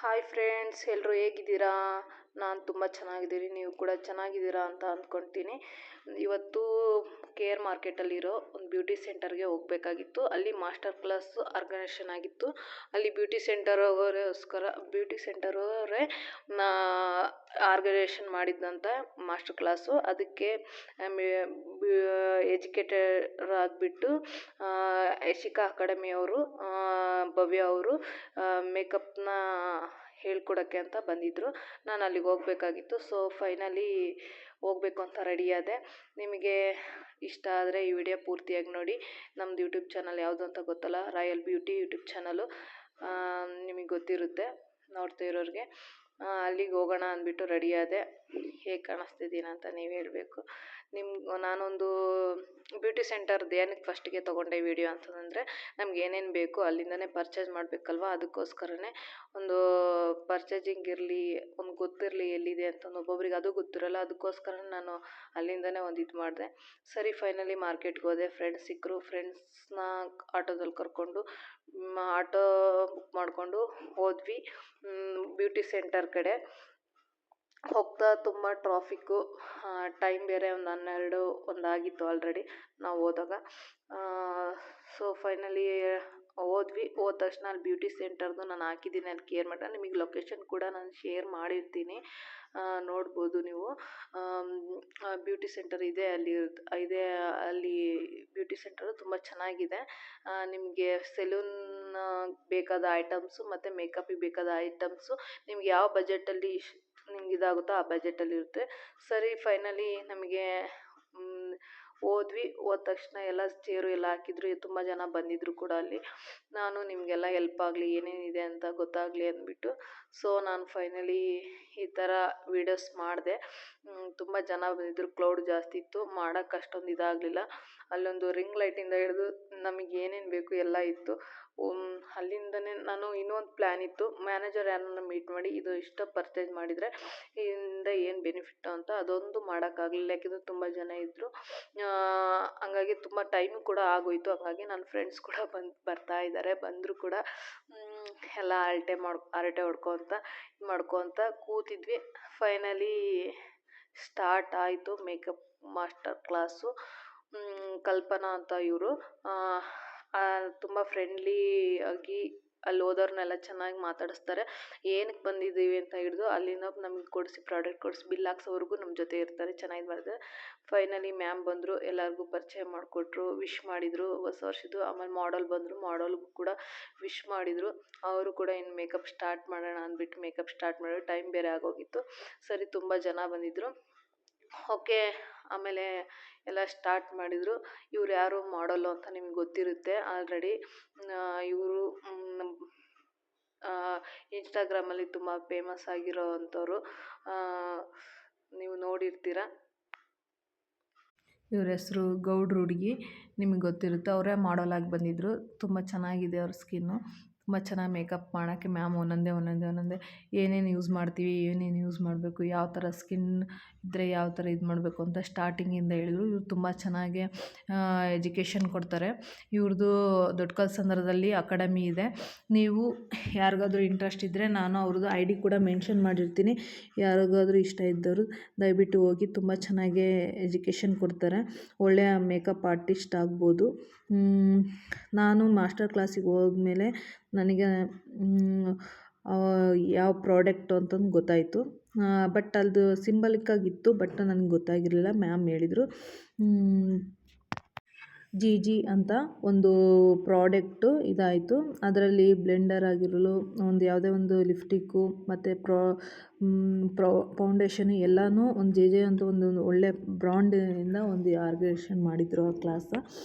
Hi friends, ಎಲ್ಲರೂ ಹೇಗಿದ್ದೀರಾ? ನಾನು ತುಂಬ ಚೆನ್ನಾಗಿದ್ದೀನಿ, ನೀವು ಕೂಡ ಚೆನ್ನಾಗಿದ್ದೀರಾ ಅಂತ ಅಂದ್ಕೊಳ್ತೀನಿ. ಇವತ್ತು KR ಮಾರ್ಕೆಟಲ್ಲಿರೋ ಒಂದು ಬ್ಯೂಟಿ ಸೆಂಟರ್ಗೆ ಹೋಗಬೇಕಾಗಿತ್ತು. ಅಲ್ಲಿ ಮಾಸ್ಟರ್ ಕ್ಲಾಸ್ ಆರ್ಗನೈಸೇಷನ್ ಆಗಿತ್ತು. ಅಲ್ಲಿ ಬ್ಯೂಟಿ ಸೆಂಟರವರೇ ಆರ್ಗನೈಸೇಷನ್ ಮಾಡಿದ್ದಂಥ ಮಾಸ್ಟರ್ ಕ್ಲಾಸು. ಅದಕ್ಕೆ ಎಜುಕೇಟರ್ ಆಗಿಬಿಟ್ಟು ಯಶಿಕಾ ಅಕಾಡೆಮಿಯವರು, ಭವ್ಯ ಅವರು ಮೇಕಪ್ನ ಹೇಳ್ಕೊಡೋಕ್ಕೆ ಅಂತ ಬಂದಿದ್ದರು. ನಾನು ಅಲ್ಲಿಗೆ ಹೋಗಬೇಕಾಗಿತ್ತು. ಸೊ ಫೈನಲಿ ಹೋಗಬೇಕು ಅಂತ ರೆಡಿ ಆದೆ. ನಿಮಗೆ ಇಷ್ಟ ಆದರೆ ಈ ವಿಡಿಯೋ ಪೂರ್ತಿಯಾಗಿ ನೋಡಿ. ನಮ್ಮದು ಯೂಟ್ಯೂಬ್ ಚಾನಲ್ ಯಾವುದು ಅಂತ ಗೊತ್ತಲ್ಲ, ರಾಯಲ್ ಬ್ಯೂಟಿ ಯೂಟ್ಯೂಬ್ ಚಾನಲು. ನಿಮಗೆ ಗೊತ್ತಿರುತ್ತೆ ನೋಡ್ತಾ ಇರೋರಿಗೆ. ಅಲ್ಲಿಗೆ ಹೋಗೋಣ ಅಂದ್ಬಿಟ್ಟು ರೆಡಿ ಆದೆ. ಹೇಗೆ ಕಾಣಿಸ್ತಿದ್ದೀನಿ ಅಂತ ನೀವು ಹೇಳಬೇಕು. ನಾನೊಂದು ಬ್ಯೂಟಿ ಸೆಂಟರ್ದು ಏನಕ್ಕೆ ಫಸ್ಟಿಗೆ ತೊಗೊಂಡೆ ವಿಡಿಯೋ ಅಂತಂದರೆ, ನಮ್ಗೆ ಏನೇನು ಬೇಕು ಅಲ್ಲಿಂದನೇ ಪರ್ಚೇಸ್ ಮಾಡಬೇಕಲ್ವ. ಅದಕ್ಕೋಸ್ಕರನೇ ಒಂದು ಪರ್ಚೇಸಿಂಗ್ ಇರಲಿ, ಒಂದು ಗೊತ್ತಿರಲಿ ಎಲ್ಲಿದೆ ಅಂತ. ಒಬ್ಬೊಬ್ರಿಗೆ ಅದು ಗೊತ್ತಿರಲ್ಲ. ಅದಕ್ಕೋಸ್ಕರ ನಾನು ಅಲ್ಲಿಂದನೇ ಒಂದು ಇದು ಮಾಡಿದೆ. ಸರಿ, ಫೈನಲಿ ಮಾರ್ಕೆಟ್ಗೆ ಹೋದೆ. ಫ್ರೆಂಡ್ಸ್ ಸಿಕ್ಕರು. ಫ್ರೆಂಡ್ಸ್ನ ಆಟೋದಲ್ಲಿ ಕರ್ಕೊಂಡು ಆಟೋ ಬುಕ್ ಮಾಡಿಕೊಂಡು ಹೋದ್ವಿ ಬ್ಯೂಟಿ ಸೆಂಟರ್ ಕಡೆ. ಹೋಗ್ತಾ ತುಂಬ ಟ್ರಾಫಿಕ್ಕು, ಟೈಮ್ ಬೇರೆ ಒಂದು 12 ಆಗಿತ್ತು ಆಲ್ರೆಡಿ ನಾವು ಹೋದಾಗ. ಸೊ ಫೈನಲಿ ಹೋದ್ವಿ. ಹೋದ ತಕ್ಷಣ ಅಲ್ಲಿ ಬ್ಯೂಟಿ ಸೆಂಟರ್ದು ನಾನು ಹಾಕಿದ್ದೀನಿ, ಅಲ್ಲಿ KR ಮಠ. ನಿಮಗೆ ಲೊಕೇಶನ್ ಕೂಡ ನಾನು ಶೇರ್ ಮಾಡಿರ್ತೀನಿ, ನೋಡ್ಬೋದು ನೀವು. ಬ್ಯೂಟಿ ಸೆಂಟರ್ ಇದೆ ಅಲ್ಲಿ ಬ್ಯೂಟಿ ಸೆಂಟರು ತುಂಬ ಚೆನ್ನಾಗಿದೆ. ನಿಮಗೆ ಸೆಲೂನ್ ಬೇಕಾದ ಐಟಮ್ಸು ಮತ್ತು ಮೇಕಪ್ಪಿಗೆ ಬೇಕಾದ ಐಟಮ್ಸು ನಿಮ್ಗೆ ಯಾವ ಬಜೆಟಲ್ಲಿ ನಿಮ್ಗೆ ಇದಾಗುತ್ತೋ ಆ ಬಜೆಟಲ್ಲಿ ಇರುತ್ತೆ. ಸರಿ, ಫೈನಲಿ ನಮಗೆ ಹೋದ್ವಿ. ಹೋದ ತಕ್ಷಣ ಎಲ್ಲ ಚೇರು ಎಲ್ಲ ಹಾಕಿದ್ರು. ತುಂಬ ಜನ ಬಂದಿದ್ದರು ಕೂಡ ಅಲ್ಲಿ. ನಾನು ನಿಮಗೆಲ್ಲ ಹೆಲ್ಪ್ ಆಗಲಿ, ಏನೇನಿದೆ ಅಂತ ಗೊತ್ತಾಗಲಿ ಅಂದ್ಬಿಟ್ಟು ಸೊ ನಾನು ಫೈನಲಿ ಈ ಥರ ವೀಡಿಯೋಸ್ ಮಾಡಿದೆ. ತುಂಬ ಜನ ಬಂದಿದ್ದರು, ಕ್ಲೌಡ್ ಜಾಸ್ತಿ ಇತ್ತು. ಮಾಡೋಕ್ಕೆ ಅಷ್ಟೊಂದು ಇದಾಗಲಿಲ್ಲ. ಅಲ್ಲೊಂದು ರಿಂಗ್ ಲೈಟಿಂದ ಹಿಡಿದು ನಮಗೆ ಏನೇನು ಬೇಕು ಎಲ್ಲ ಇತ್ತು. ಅಲ್ಲಿಂದನೇ ನಾನು ಇನ್ನೊಂದು ಪ್ಲ್ಯಾನ್ ಇತ್ತು, ಮ್ಯಾನೇಜರ್ ಯಾರನ್ನ ಮೀಟ್ ಮಾಡಿ ಇದು ಇಷ್ಟು ಪರ್ಚೇಸ್ ಮಾಡಿದರೆ ಇದರಿಂದ ಏನು ಬೆನಿಫಿಟ್ಟು ಅಂತ. ಅದೊಂದು ಮಾಡೋಕ್ಕಾಗಲಿಲ್ಲ, ಯಾಕೆಂದರೆ ತುಂಬ ಜನ ಇದ್ದರು. ಹಂಗಾಗಿ ತುಂಬ ಟೈಮು ಕೂಡ ಆಗೋಯಿತು. ಹಂಗಾಗಿ ನನ್ನ ಫ್ರೆಂಡ್ಸ್ ಕೂಡ ಬರ್ತಾ ಇದ್ದಾರೆ. ಬಂದರು ಕೂಡ. ಎಲ್ಲ ಹರಟೆ ಹೊಡ್ಕೊತ ಕೂತಿದ್ವಿ. ಫೈನಲಿ ಸ್ಟಾರ್ಟ್ ಆಯಿತು ಮೇಕಪ್ ಮಾಸ್ಟರ್ ಕ್ಲಾಸು. ಕಲ್ಪನಾ ಅಂತ ಇವರು ತುಂಬ ಫ್ರೆಂಡ್ಲಿ ಆಗಿ ಅಲ್ಲಿ ಹೋದವ್ರನ್ನೆಲ್ಲ ಚೆನ್ನಾಗಿ ಮಾತಾಡಿಸ್ತಾರೆ. ಏನಕ್ಕೆ ಬಂದಿದ್ದೀವಿ ಅಂತ ಹಿಡಿದು ಅಲ್ಲಿಂದ ನಮಗೆ ಪ್ರಾಡಕ್ಟ್ ಕೊಡಿಸಿ ಬಿಲ್ ಹಾಕ್ಸೋವರೆಗೂ ನಮ್ಮ ಜೊತೆ ಇರ್ತಾರೆ. ಚೆನ್ನಾಗಿ ಮಾಡಿದೆ. ಫೈನಲಿ ಮ್ಯಾಮ್ ಬಂದರು, ಎಲ್ಲರಿಗೂ ಪರಿಚಯ ಮಾಡಿಕೊಟ್ರು, ವಿಶ್ ಮಾಡಿದರು ಹೊಸ ವರ್ಷದ್ದು. ಆಮೇಲೆ ಮಾಡಲ್ ಬಂದರು, ಮಾಡಲ್ಗೂ ಕೂಡ ವಿಶ್ ಮಾಡಿದರು. ಅವರು ಕೂಡ ಇನ್ನು ಮೇಕಪ್ ಸ್ಟಾರ್ಟ್ ಮಾಡೋಣ ಅಂದ್ಬಿಟ್ಟು ಮೇಕಪ್ ಸ್ಟಾರ್ಟ್ ಮಾಡಿದ್ರು. ಟೈಮ್ ಬೇರೆ ಆಗೋಗಿತ್ತು. ಸರಿ, ತುಂಬ ಜನ ಬಂದಿದ್ದರು. ಓಕೆ, ಆಮೇಲೆ ಎಲ್ಲ ಸ್ಟಾರ್ಟ್ ಮಾಡಿದರು. ಇವ್ರು ಯಾರು ಮಾಡಲ್ಲು ಅಂತ ನಿಮ್ಗೆ ಗೊತ್ತಿರುತ್ತೆ ಆಲ್ರೆಡಿ. ಇವರು ಇನ್ಸ್ಟಾಗ್ರಾಮಲ್ಲಿ ತುಂಬ ಫೇಮಸ್ ಆಗಿರೋ ಅಂಥವ್ರು, ನೀವು ನೋಡಿರ್ತೀರ. ಇವ್ರ ಹೆಸರು ಗೌಡ್ರ ಹುಡುಗಿ, ನಿಮಗೆ ಗೊತ್ತಿರುತ್ತೆ. ಅವರೇ ಮಾಡಲಾಗಿ ಬಂದಿದ್ದರು. ತುಂಬ ಚೆನ್ನಾಗಿದೆ ಅವ್ರ ಸ್ಕಿನ್ನು. ತುಂಬ ಚೆನ್ನಾಗಿ ಮೇಕಪ್ ಮಾಡೋಕ್ಕೆ ಮ್ಯಾಮ್ ಒಂದೊಂದೇ ಏನೇನು ಯೂಸ್ ಮಾಡ್ತೀವಿ, ಏನೇನು ಯೂಸ್ ಮಾಡಬೇಕು, ಯಾವ ಥರ ಸ್ಕಿನ್ ಇದ್ದರೆ ಯಾವ ಥರ ಇದು ಮಾಡಬೇಕು ಅಂತ ಸ್ಟಾರ್ಟಿಂಗಿಂದ ಹೇಳಿದ್ರು. ಇವ್ರು ತುಂಬ ಚೆನ್ನಾಗಿ ಎಜುಕೇಷನ್ ಕೊಡ್ತಾರೆ. ಇವ್ರದ್ದು ದೊಡ್ಡ ಕಲ್ಸಂದ್ರದಲ್ಲಿ ಅಕಾಡೆಮಿ ಇದೆ. ನೀವು ಯಾರಿಗಾದ್ರೂ ಇಂಟ್ರೆಸ್ಟ್ ಇದ್ದರೆ ನಾನು ಅವ್ರದ್ದು ID ಕೂಡ ಮೆನ್ಷನ್ ಮಾಡಿರ್ತೀನಿ. ಯಾರಿಗಾದ್ರೂ ಇಷ್ಟ ಇದ್ದವರು ದಯವಿಟ್ಟು ಹೋಗಿ. ತುಂಬ ಚೆನ್ನಾಗೇ ಎಜುಕೇಷನ್ ಕೊಡ್ತಾರೆ. ಒಳ್ಳೆಯ ಮೇಕಪ್ ಆರ್ಟಿಸ್ಟ್ ಆಗ್ಬೋದು. ನಾನು ಮಾಸ್ಟರ್ ಕ್ಲಾಸಿಗೆ ಹೋದ್ಮೇಲೆ ನನಗೆ ಯಾವ ಪ್ರಾಡಕ್ಟು ಅಂತಂದು ಗೊತ್ತಾಯಿತು. ಬಟ್ ಅದು ಸಿಂಬಲಿಕ್ಕಾಗಿತ್ತು, ಬಟ್ ನನಗೆ ಗೊತ್ತಾಗಿರಲಿಲ್ಲ. ಮ್ಯಾಮ್ ಹೇಳಿದರು. ಜಿ ಅಂತ ಒಂದು ಪ್ರಾಡಕ್ಟು ಇದಾಯಿತು. ಅದರಲ್ಲಿ ಬ್ಲೆಂಡರ್ ಆಗಿರಲು ಒಂದು ಯಾವುದೇ ಒಂದು ಲಿಪ್ಸ್ಟಿಕ್ಕು ಮತ್ತು ಫೌಂಡೇಶನ್ ಎಲ್ಲನೂ ಒಂದು ಜೆ ಅಂತ ಒಂದು ಒಳ್ಳೆ ಬ್ರ್ಯಾಂಡಿಂದ ಒಂದು ಆರ್ಗನೈಸೇಷನ್ ಮಾಡಿದ್ರು ಆ ಕ್ಲಾಸ.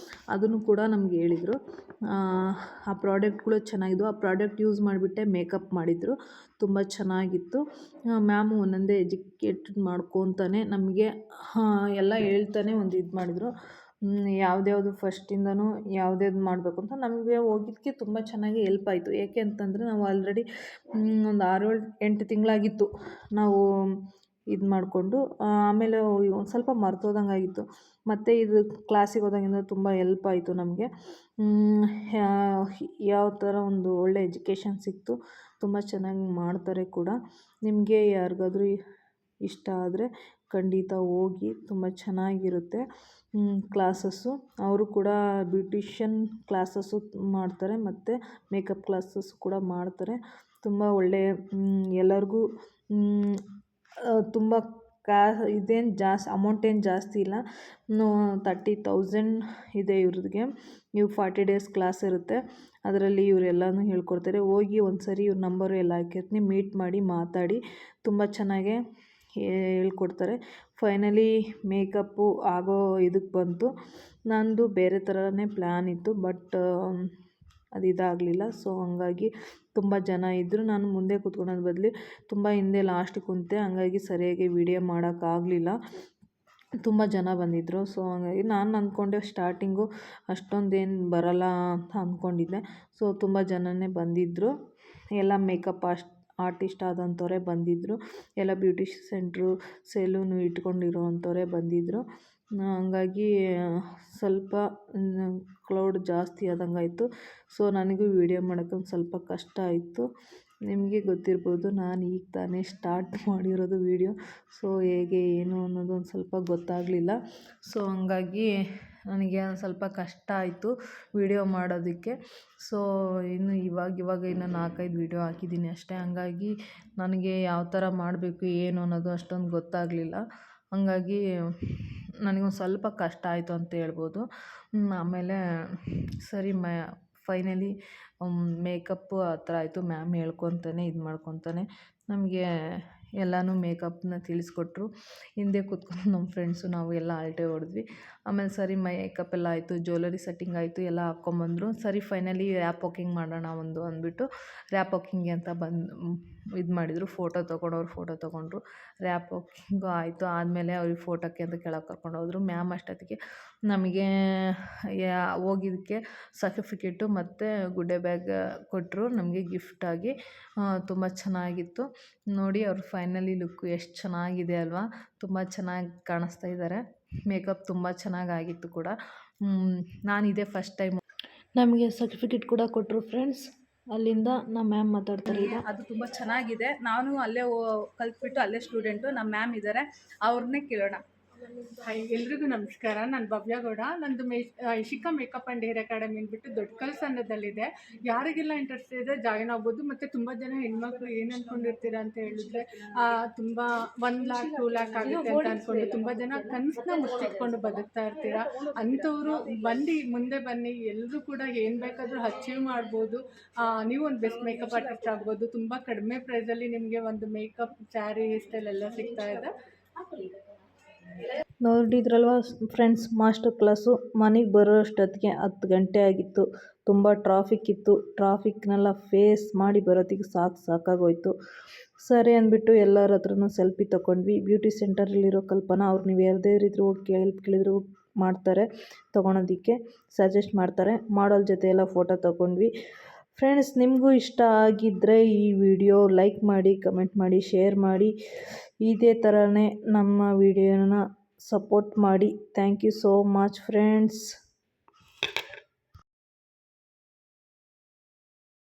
ಅದನ್ನು ಕೂಡ ನಮ್ಗೆ ಹೇಳಿದರು. ಆ ಪ್ರಾಡಕ್ಟ್ಗಳು ಚೆನ್ನಾಗಿದ್ವು. ಆ ಪ್ರಾಡಕ್ಟ್ ಯೂಸ್ ಮಾಡಿಬಿಟ್ಟೆ ಮೇಕಪ್ ಮಾಡಿದರು. ತುಂಬ ಚೆನ್ನಾಗಿತ್ತು. ಮ್ಯಾಮು ಒಂದೊಂದೇ ಎಜುಕೇಟೆಡ್ ಮಾಡ್ಕೊತಾನೆ ನಮಗೆ ಎಲ್ಲ ಹೇಳ್ತಾನೆ ಒಂದು ಇದು ಮಾಡಿದರು. ಯಾವ್ದ್ಯಾವುದು ಫಸ್ಟಿಂದನೂ ಯಾವ್ದ್ಯಾವ್ದು ಮಾಡಬೇಕು ಅಂತ ನಮಗೆ ಹೋಗಿದ್ದಕ್ಕೆ ತುಂಬ ಚೆನ್ನಾಗಿ ಹೆಲ್ಪ್ ಆಯಿತು. ಏಕೆ ಅಂತಂದರೆ ನಾವು ಆಲ್ರೆಡಿ ಒಂದು 6-8 ತಿಂಗಳಾಗಿತ್ತು ನಾವು ಇದು ಮಾಡಿಕೊಂಡು. ಆಮೇಲೆ ಒಂದು ಸ್ವಲ್ಪ ಮರ್ತೋದಂಗಾಗಿತ್ತು. ಮತ್ತು ಇದು ಕ್ಲಾಸಿಗೆ ಹೋದಾಗಿಂದ ತುಂಬ ಹೆಲ್ಪ್ ಆಯಿತು ನಮಗೆ. ಯಾವ ಥರ ಒಂದು ಒಳ್ಳೆ ಎಜುಕೇಷನ್ ಸಿಕ್ತು. ತುಂಬ ಚೆನ್ನಾಗಿ ಮಾಡ್ತಾರೆ ಕೂಡ. ನಿಮಗೆ ಯಾರಿಗಾದ್ರೂ ಇಷ್ಟ ಆದರೆ ಖಂಡಿತ ಹೋಗಿ, ತುಂಬ ಚೆನ್ನಾಗಿರುತ್ತೆ ಕ್ಲಾಸಸ್ಸು. ಅವರು ಕೂಡ ಬ್ಯೂಟಿಷಿಯನ್ ಕ್ಲಾಸಸ್ಸು ಮಾಡ್ತಾರೆ ಮತ್ತು ಮೇಕಪ್ ಕ್ಲಾಸಸ್ ಕೂಡ ಮಾಡ್ತಾರೆ. ತುಂಬ ಒಳ್ಳೆಯ ಎಲ್ಲರಿಗೂ ತುಂಬ ಇದೇನು ಅಮೌಂಟ್ ಏನು ಜಾಸ್ತಿ ಇಲ್ಲ. 30,000 ಇದೆ ಇವ್ರಿಗೆ. 40 days ಕ್ಲಾಸ್ ಇರುತ್ತೆ. ಅದರಲ್ಲಿ ಇವರೆಲ್ಲನೂ ಹೇಳ್ಕೊಡ್ತಾರೆ. ಹೋಗಿ ಒಂದು ಸರಿ ಇವ್ರ ನಂಬರು ಎಲ್ಲ ಹಾಕಿರ್ತೀನಿ, ಮೀಟ್ ಮಾಡಿ ಮಾತಾಡಿ. ತುಂಬ ಚೆನ್ನಾಗೇ ಹೇಳ್ಕೊಡ್ತಾರೆ. ಫೈನಲಿ ಮೇಕಪ್ಪು ಆಗೋ ಇದಕ್ಕೆ ಬಂತು. ನಂದು ಬೇರೆ ಥರನೇ ಪ್ಲ್ಯಾನ್ ಇತ್ತು, ಬಟ್ ಅದು ಇದಾಗಲಿಲ್ಲ. ಸೊ ಹಂಗಾಗಿ ತುಂಬ ಜನ ಇದ್ದರು. ನಾನು ಮುಂದೆ ಕೂತ್ಕೊಳ್ಳೋದು ಬದಲು ತುಂಬ ಹಿಂದೆ ಲಾಸ್ಟಿಗೆ ಕುಂತೆ. ಹಂಗಾಗಿ ಸರಿಯಾಗಿ ವೀಡಿಯೋ ಮಾಡೋಕ್ಕಾಗಲಿಲ್ಲ. ತುಂಬ ಜನ ಬಂದಿದ್ದರು. ಸೊ ಹಂಗಾಗಿ ನಾನು ಅಂದ್ಕೊಂಡೆ ಸ್ಟಾರ್ಟಿಂಗು ಅಷ್ಟೊಂದೇನು ಬರೋಲ್ಲ ಅಂತ ಅಂದ್ಕೊಂಡಿದ್ದೆ. ಸೊ ತುಂಬ ಜನನೇ ಬಂದಿದ್ದರು. ಎಲ್ಲ ಮೇಕಪ್ ಆರ್ಟಿಸ್ಟ್ ಆದಂಥವರೇ ಬಂದಿದ್ದರು. ಎಲ್ಲ ಬ್ಯೂಟಿ ಸೆಂಟ್ರು, ಸೆಲೂನು ಇಟ್ಕೊಂಡಿರೋ ಅಂಥವರೇ ಬಂದಿದ್ದರು. ಹಂಗಾಗಿ ಸ್ವಲ್ಪ ಕ್ಲೌಡ್ ಜಾಸ್ತಿ ಆದಂಗಾಯಿತು. ಸೊ ನನಗೂ ವೀಡಿಯೋ ಮಾಡೋಕ್ಕೆ ಒಂದು ಸ್ವಲ್ಪ ಕಷ್ಟ ಆಯಿತು. ನಿಮಗೆ ಗೊತ್ತಿರ್ಬೋದು, ನಾನು ಈಗ ತಾನೇ ಸ್ಟಾರ್ಟ್ ಮಾಡಿರೋದು ವೀಡಿಯೋ. ಸೊ ಹೇಗೆ ಏನು ಅನ್ನೋದು ಒಂದು ಸ್ವಲ್ಪ ಗೊತ್ತಾಗಲಿಲ್ಲ. ಸೊ ಹಂಗಾಗಿ ನನಗೆ ಒಂದು ಸ್ವಲ್ಪ ಕಷ್ಟ ಆಯಿತು ವೀಡಿಯೋ ಮಾಡೋದಕ್ಕೆ. ಸೊ ಇನ್ನು ಇವಾಗ ಇನ್ನು 4-5 ವೀಡಿಯೋ ಹಾಕಿದ್ದೀನಿ ಅಷ್ಟೇ. ಹಂಗಾಗಿ ನನಗೆ ಯಾವ ಥರ ಮಾಡಬೇಕು ಏನು ಅನ್ನೋದು ಅಷ್ಟೊಂದು ಗೊತ್ತಾಗಲಿಲ್ಲ. ಹಂಗಾಗಿ ನನಗೊಂದು ಸ್ವಲ್ಪ ಕಷ್ಟ ಆಯಿತು ಅಂತ ಹೇಳ್ಬೋದು. ಆಮೇಲೆ ಸರಿ ಫೈನಲಿ ಮೇಕಪ್ಪು ಆ ಥರ ಆಯಿತು. ಮ್ಯಾಮ್ ಹೇಳ್ಕೊತಾನೆ ಇದು ಮಾಡ್ಕೊತಾನೆ ನಮಗೆ ಎಲ್ಲನೂ ಮೇಕಪ್ನ ತಿಳಿಸ್ಕೊಟ್ರು. ಹಿಂದೆ ಕೂತ್ಕೊಂಡು ನಮ್ಮ ಫ್ರೆಂಡ್ಸು ನಾವು ಎಲ್ಲ ಅಳತೆ ಹೊಡೆದ್ವಿ. ಆಮೇಲೆ ಸರಿ ಮೇಕಪ್ ಎಲ್ಲ ಆಯಿತು, ಜ್ಯುವೆಲರಿ ಸೆಟ್ಟಿಂಗ್ ಆಯಿತು, ಎಲ್ಲ ಹಾಕ್ಕೊಂಬಂದರು. ಸರಿ ಫೈನಲಿ ರ್ಯಾಪ್ ವಾಕಿಂಗ್ ಮಾಡೋಣ ಅಂದ್ಬಿಟ್ಟು ರ್ಯಾಪ್ ವಾಕಿಂಗ್ಗೆ ಅಂತ ಇದು ಮಾಡಿದರು. ಫೋಟೋ ತೊಗೊಂಡ್ರು. ರ್ಯಾಪ್ ವಾಕಿಂಗು ಆಯಿತು. ಆದಮೇಲೆ ಅವ್ರಿಗೆ ಫೋಟೋಕ್ಕೆ ಅಂತ ಕೆಳಗೆ ಕರ್ಕೊಂಡೋದ್ರು. ಮ್ಯಾಮ್ ಅಷ್ಟೊತ್ತಿಗೆ ನಮಗೆ ಹೋಗಿದ್ದಕ್ಕೆ ಸರ್ಟಿಫಿಕೇಟು ಮತ್ತು ಗುಡ್ಡೆ ಬ್ಯಾಗ್ ಕೊಟ್ಟರು ನಮಗೆ ಗಿಫ್ಟಾಗಿ. ತುಂಬ ಚೆನ್ನಾಗಿತ್ತು ನೋಡಿ. ಅವ್ರ ಫೈನಲಿ ಲುಕ್ಕು ಎಷ್ಟು ಚೆನ್ನಾಗಿದೆ ಅಲ್ವಾ? ತುಂಬ ಚೆನ್ನಾಗಿ ಕಾಣಿಸ್ತಾ ಇದ್ದಾರೆ. ಮೇಕಪ್ ತುಂಬ ಚೆನ್ನಾಗಾಗಿತ್ತು ಕೂಡ. ನಾನು ಇದೇ ಫಸ್ಟ್ ಟೈಮ್. ನಮಗೆ ಸರ್ಟಿಫಿಕೇಟ್ ಕೂಡ ಕೊಟ್ಟರು ಫ್ರೆಂಡ್ಸ್. ಅಲ್ಲಿಂದ ನಮ್ಮ ಮ್ಯಾಮ್ ಮಾತಾಡ್ತಾರೆ ಈಗ. ಅದು ತುಂಬ ಚೆನ್ನಾಗಿದೆ. ನಾನು ಅಲ್ಲೇ ಕಲ್ತ್ಬಿಟ್ಟು ಅಲ್ಲೇ ಸ್ಟೂಡೆಂಟು. ನಮ್ಮ ಮ್ಯಾಮ್ ಇದ್ದಾರೆ, ಅವ್ರನ್ನೇ ಕೇಳೋಣ. ಹಾಯ್, ಎಲ್ರಿಗೂ ನಮಸ್ಕಾರ. ನಾನು ಭವ್ಯ ಗೌಡ. ನಂದು Ishika makeup and hair academy ಅಂದ್ಬಿಟ್ಟು ದೊಡ್ಡ ಕಲ್ಸನ್ನದಲ್ಲಿದೆ. ಯಾರಿಗೆಲ್ಲ ಇಂಟ್ರೆಸ್ಟ್ ಇದೆ ಜಾಯ್ನ್ ಆಗ್ಬೋದು. ಮತ್ತು ತುಂಬ ಜನ ಹೆಣ್ಮಕ್ಳು ಏನು ಅಂದ್ಕೊಂಡಿರ್ತೀರ ಅಂತ ಹೇಳಿದ್ರೆ, ತುಂಬ 1 lakh 2 lakh ಆಗುತ್ತೆ ಅಂತ ಅಂದ್ಕೊಂಡು ತುಂಬ ಜನ ಕನಸನ್ನ ಮುಚ್ಚಿಟ್ಕೊಂಡು ಬದುಕ್ತಾ ಇರ್ತೀರ. ಅಂಥವ್ರು ಮುಂದೆ ಬನ್ನಿ. ಎಲ್ಲರೂ ಕೂಡ ಏನು ಬೇಕಾದರೂ ಅಚೀವ್ ಮಾಡ್ಬೋದು. ನೀವು ಒಂದು ಬೆಸ್ಟ್ ಮೇಕಪ್ ಆರ್ಟಿಸ್ಟ್ ಆಗ್ಬೋದು. ತುಂಬ ಕಡಿಮೆ ಪ್ರೈಸಲ್ಲಿ ನಿಮಗೆ ಒಂದು ಮೇಕಪ್, ಸ್ಯಾರಿ, ಹೇರ್ ಸ್ಟೈಲ್ ಎಲ್ಲ ಸಿಗ್ತಾ ಇದೆ. ನೋಡಿದ್ರಲ್ವ ಫ್ರೆಂಡ್ಸ್, ಮಾಸ್ಟರ್ ಕ್ಲಾಸು. ಮನೆಗೆ ಬರೋ ಅಷ್ಟೊತ್ತಿಗೆ 10 ಗಂಟೆ ಆಗಿತ್ತು. ತುಂಬ ಟ್ರಾಫಿಕ್ ಇತ್ತು. ಟ್ರಾಫಿಕ್ನೆಲ್ಲ ಫೇಸ್ ಮಾಡಿ ಬರೋತ್ತಿಗೆ ಸಾಕಾಗೋಯ್ತು. ಸರಿ ಅಂದ್ಬಿಟ್ಟು ಎಲ್ಲರ ಹತ್ರನೂ ಸೆಲ್ಫಿ ತೊಗೊಂಡ್ವಿ. ಬ್ಯೂಟಿ ಸೆಂಟರಲ್ಲಿರೋ ಕಲ್ಪನಾ ಅವ್ರು, ನೀವು ಯಾರದೇ ಇದ್ರೂ ಹೋಗಿ ಕೇಳಿದ್ರು ಮಾಡ್ತಾರೆ, ತೊಗೊಳೋದಕ್ಕೆ ಸಜೆಸ್ಟ್ ಮಾಡ್ತಾರೆ. ಮಾಡೋಳ ಜೊತೆ ಎಲ್ಲ ಫೋಟೋ ತೊಗೊಂಡ್ವಿ. ಫ್ರೆಂಡ್ಸ್, ನಿಮಗೂ ಇಷ್ಟ ಆಗಿದ್ದರೆ ಈ ವಿಡಿಯೋ ಲೈಕ್ ಮಾಡಿ, ಕಮೆಂಟ್ ಮಾಡಿ, ಶೇರ್ ಮಾಡಿ. ಇದೇ ಥರನೇ ನಮ್ಮ ವಿಡಿಯೋನ ಸಪೋರ್ಟ್ ಮಾಡಿ. Thank you so much friends.